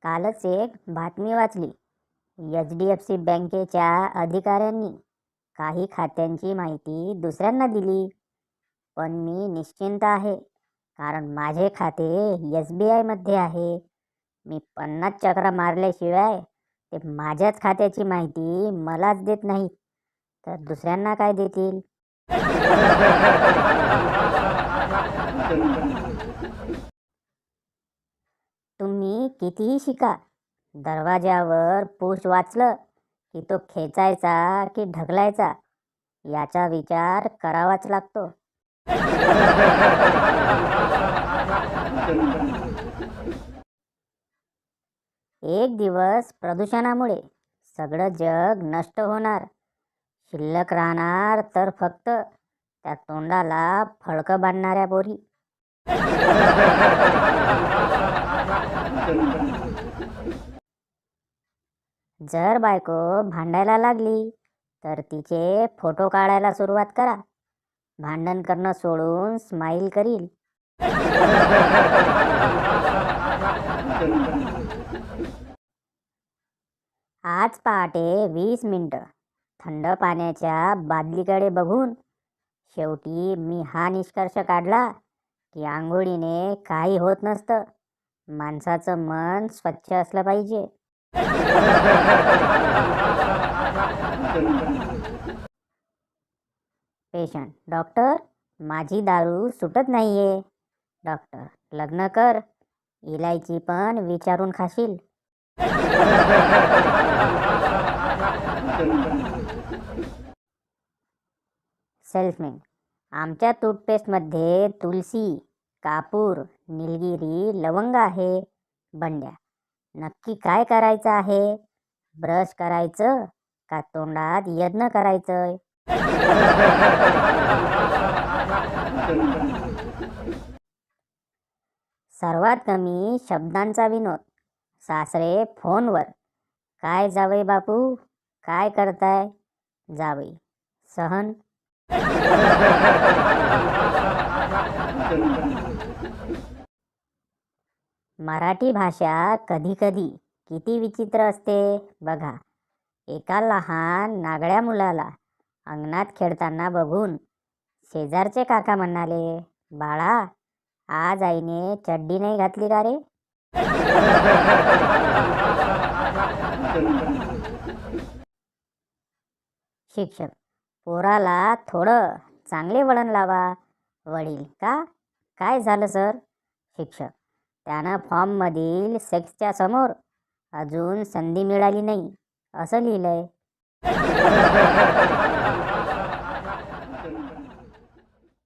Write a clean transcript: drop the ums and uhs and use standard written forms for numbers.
कालच एक बातमी वाचली. HDFC बँकेच्या अधिकाऱ्यांनी काही खात्यांची माहिती दुसऱ्यांना दिली. पण मी निश्चिंत आहे, कारण माझे खाते SBI मध्ये आहे. मी 50 चक्रा मारल्याशिवाय ते माझ्याच खात्याची माहिती मलाच देत नाहीत, तर दुसऱ्यांना काय देतील? तुम्ही कितीही शिका, दरवाजावर पुश वाचलं की तो खेचायचा की ढकलायचा याचा विचार करावाच लागतो. एक दिवस प्रदूषणामुळे सगळं जग नष्ट होणार. शिल्लक राहणार तर फक्त त्या तोंडाला फळकं बांधणाऱ्या बोरी. जर बायको भांडायला लागली तर तिचे फोटो काढायला सुरुवात करा. भांडण करणं सोडून स्माईल करील. आज पहाटे 20 मिनिटं थंड पाण्याच्या बादलीकडे बघून शेवटी मी हा निष्कर्ष काढला की आंघोळीने काही होत नसतं. माणसाचं मन स्वच्छ असलं पाहिजे. पेशंट: डॉक्टर, माझी दारू सुटत नाहीये. डॉक्टर: लग्न कर, इलायची पण विचारून खाशील. सेल्समॅन: आमच्या टूथपेस्टमध्ये तुलसी, कापूर, निलगिरी, लवंग आहे. बंड्या: नक्की काय करायचं आहे? ब्रश करायचं का तोंडात यज्ञ करायचं? सर्वात कमी शब्दांचा विनोद. सासरे फोनवर: काय जावई बापू, काय करताय? जावई: सहन. मराठी भाषा कधी कधी किती विचित्र असते बघा. एका लहान नागड्या मुलाला अंगणात खेळताना बघून शेजारचे काका म्हणाले, बाळा, आज आईने चड्डी नाही घातली का रे? शिक्षक: पोराला थोडं चांगले वळण लावा. वडील: का, काय झालं सर? शिक्षक: त्यानं फॉर्ममधील सेक्सच्या समोर अजून संधी मिळाली नाही असं लिहिलंय.